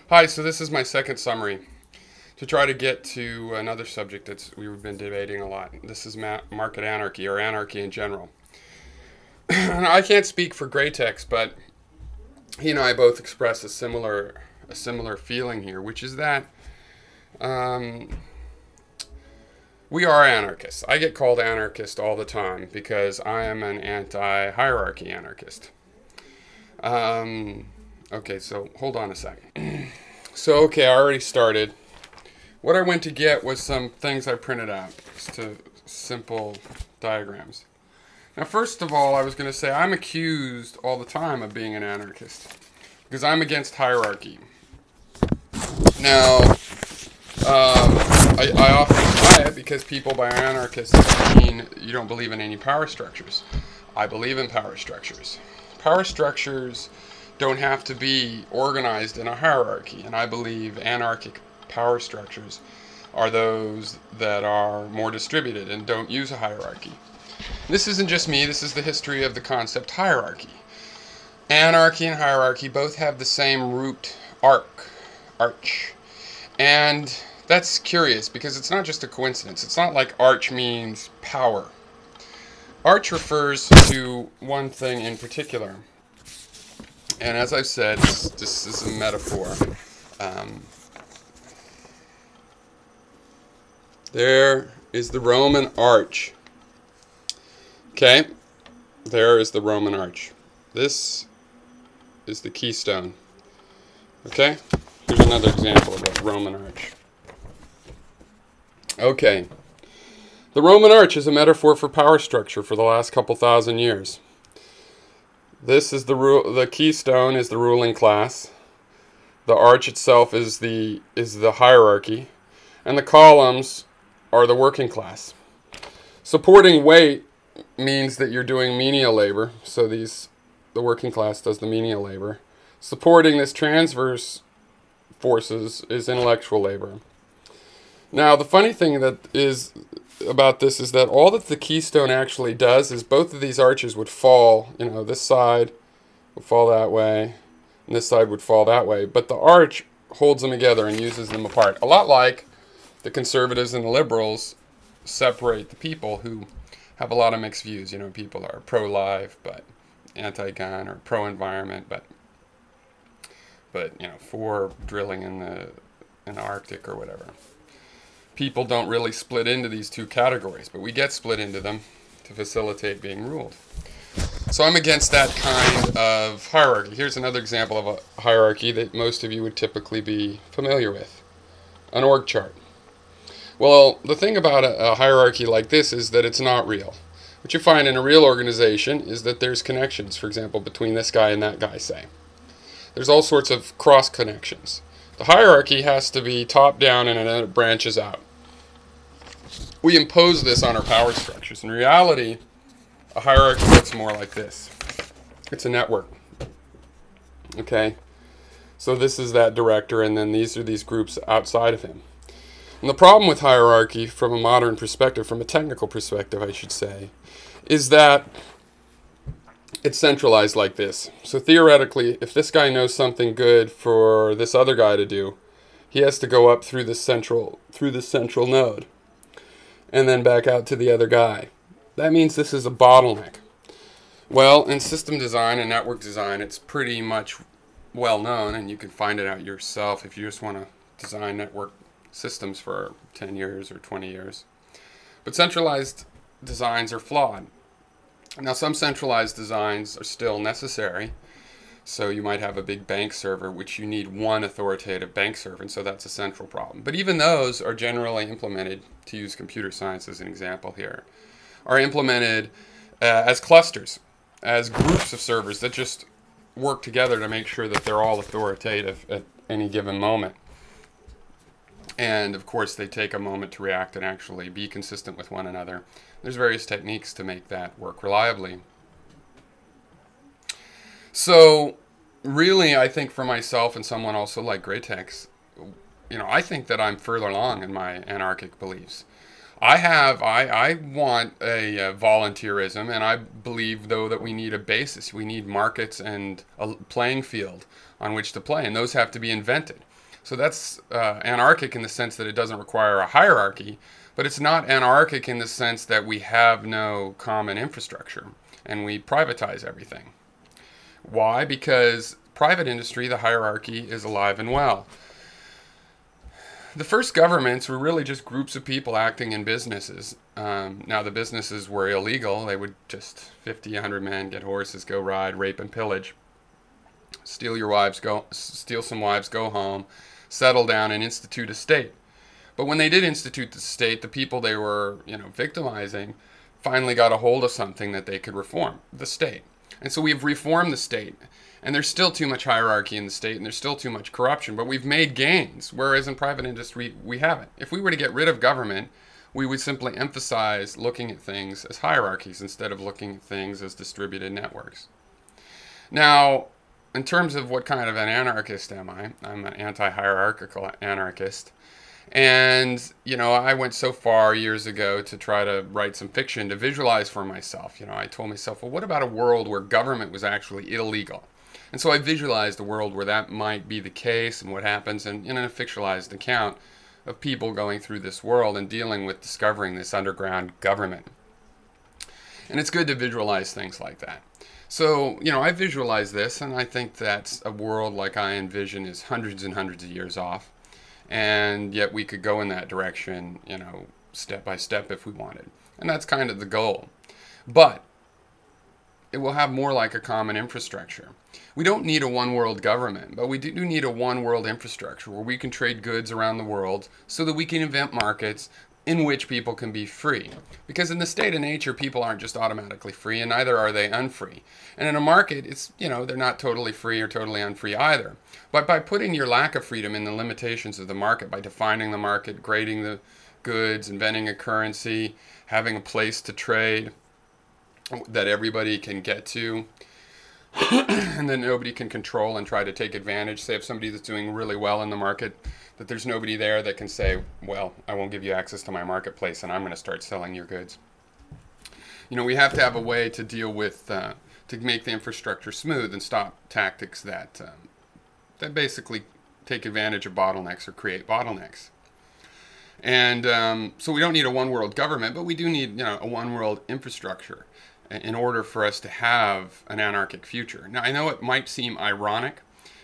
Hi, so this is my second summary to try to get to another subject that we've been debating a lot. This is market anarchy, or anarchy in general. I can't speak for Graytex, but he and I both express a similar feeling here, which is that we are anarchists. I get called anarchist all the time because I am an anti-hierarchy anarchist. Okay, so hold on a second. Okay, I already started. What I went to get was some things I printed out, just simple diagrams. Now, first of all, I was going to say I'm accused all the time of being an anarchist because I'm against hierarchy. Now, I often deny it because people by anarchists mean you don't believe in any power structures. I believe in power structures. Power structures don't have to be organized in a hierarchy, and I believe anarchic power structures are those that are more distributed and don't use a hierarchy. This isn't just me, this is the history of the concept hierarchy. Anarchy and hierarchy both have the same root arch. And that's curious because it's not just a coincidence. It's not like arch means power. Arch refers to one thing in particular. And as I've said, this is a metaphor. There is the Roman arch. Okay? There is the Roman arch. This is the keystone. Okay? Here's another example of a Roman arch. Okay. The Roman arch is a metaphor for power structure for the last couple thousand years. This is the keystone is the ruling class. The arch itself is the hierarchy, and the columns are the working class. Supporting weight means that you're doing menial labor. So the working class does the menial labor. Supporting this transverse forces is intellectual labor. Now, the funny thing about this is that all that the keystone actually does is both of these arches would fall, this side would fall that way, and this side would fall that way, but the arch holds them together and uses them apart. A lot like the conservatives and the liberals separate the people who have a lot of mixed views. People are pro-life, but anti-gun, or pro-environment, but for drilling in the Arctic or whatever. People don't really split into these two categories, but we get split into them to facilitate being ruled. So I'm against that kind of hierarchy. Here's another example of a hierarchy that most of you would typically be familiar with. An org chart. Well, the thing about a hierarchy like this is that it's not real. What you find in a real organization is that there's connections, for example, between this guy and that guy, say. There's all sorts of cross connections. The hierarchy has to be top down and then it branches out. We impose this on our power structures. In reality, a hierarchy looks more like this. It's a network. Okay? So this is that director, and then these are these groups outside of him. And the problem with hierarchy from a modern perspective, from a technical perspective, I should say, is that it's centralized like this. So theoretically, if this guy knows something good for this other guy to do, he has to go up through the central node and then back out to the other guy. That means this is a bottleneck. Well, in system design and network design, it's pretty much well known, and you can find it out yourself if you just want to design network systems for 10 years or 20 years. But centralized designs are flawed. Now, some centralized designs are still necessary. So you might have a big bank server, which you need one authoritative bank server, and so that's a central problem. But even those are generally implemented, to use computer science as an example here, are implemented as clusters, as groups of servers that just work together to make sure that they're all authoritative at any given moment. And of course, they take a moment to react and actually be consistent with one another. There's various techniques to make that work reliably. So really, I think for myself and someone also like Graytex, I think that I'm further along in my anarchic beliefs. I want a volunteerism, and I believe, though, that we need a basis. We need markets and a playing field on which to play, and those have to be invented. So that's anarchic in the sense that it doesn't require a hierarchy, but it's not anarchic in the sense that we have no common infrastructure and we privatize everything. Why? Because private industry, the hierarchy, is alive and well. The first governments were really just groups of people acting in businesses. Now the businesses were illegal. They would just 50, 100 men, get horses, go ride, rape and pillage, steal some wives, go home, settle down and institute a state. But when they did institute the state, the people they were, victimizing finally got a hold of something that they could reform, the state. And so we've reformed the state. And there's still too much hierarchy in the state, and there's still too much corruption, but we've made gains, whereas in private industry, we haven't. If we were to get rid of government, we would simply emphasize looking at things as hierarchies instead of looking at things as distributed networks. Now, in terms of what kind of an anarchist am I? I'm an anti-hierarchical anarchist. And, I went so far years ago to try to write some fiction to visualize for myself. I told myself, well, what about a world where government was actually illegal? And so I visualized a world where that might be the case and what happens in a fictionalized account of people going through this world and dealing with discovering this underground government. And it's good to visualize things like that. So, I visualize this, and I think that a world like I envision is hundreds and hundreds of years off. And yet we could go in that direction, step by step if we wanted. And that's kind of the goal. But it will have more like a common infrastructure. We don't need a one-world government, but we do need a one-world infrastructure where we can trade goods around the world so that we can invent markets in which people can be free. Because in the state of nature, people aren't just automatically free, and neither are they unfree. And in a market, it's, they're not totally free or totally unfree either. But by putting your lack of freedom in the limitations of the market, by defining the market, grading the goods, inventing a currency, having a place to trade that everybody can get to, and then nobody can control and try to take advantage. Say if somebody that's doing really well in the market, that there's nobody there that can say, well, I won't give you access to my marketplace and I'm going to start selling your goods. We have to have a way to deal with, to make the infrastructure smooth and stop tactics that basically take advantage of bottlenecks or create bottlenecks. And so we don't need a one-world government, but we do need a one-world infrastructure in order for us to have an anarchic future. Now, I know it might seem ironic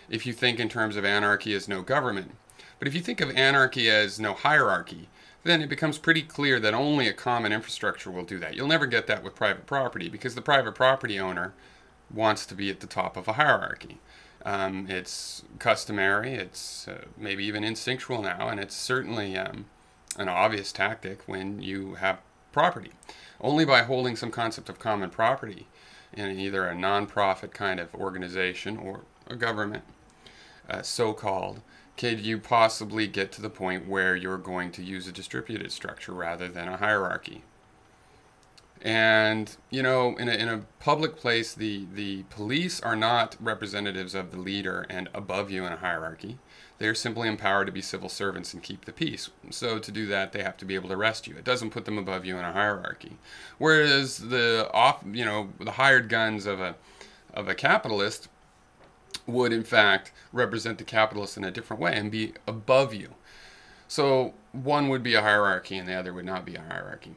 if you think in terms of anarchy as no government, but if you think of anarchy as no hierarchy, then it becomes pretty clear that only a common infrastructure will do that. You'll never get that with private property because the private property owner wants to be at the top of a hierarchy. It's customary, it's maybe even instinctual now, and it's certainly an obvious tactic when you have property. Only by holding some concept of common property in either a non-profit kind of organization or a government, so-called, could you possibly get to the point where you're going to use a distributed structure rather than a hierarchy. And, in a public place, the police are not representatives of the leader and above you in a hierarchy. They're simply empowered to be civil servants and keep the peace. So to do that, they have to be able to arrest you. It doesn't put them above you in a hierarchy. Whereas the hired guns of a capitalist would in fact represent the capitalist in a different way and be above you. So one would be a hierarchy and the other would not be a hierarchy.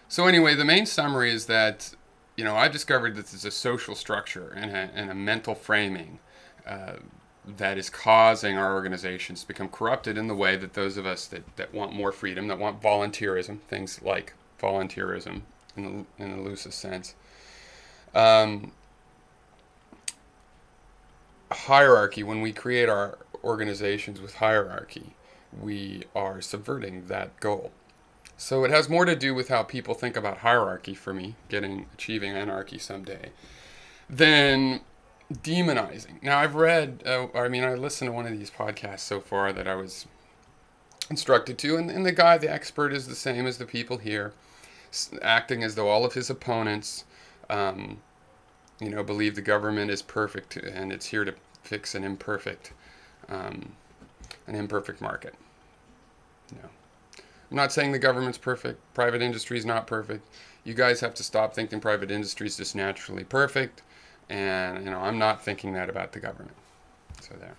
So anyway, the main summary is that, I've discovered that there's a social structure and a mental framing that is causing our organizations to become corrupted in the way that those of us that want more freedom, that want volunteerism, things like volunteerism in the loosest sense, hierarchy, when we create our organizations with hierarchy, we are subverting that goal. So it has more to do with how people think about hierarchy for me, achieving anarchy someday, than demonizing. Now I've read, I listened to one of these podcasts so far that I was instructed to, and the expert is the same as the people here, acting as though all of his opponents, believe the government is perfect and it's here to fix an imperfect market. I'm not saying the government's perfect. Private industry is not perfect. You guys have to stop thinking private industry is just naturally perfect. And, I'm not thinking that about the government. So there.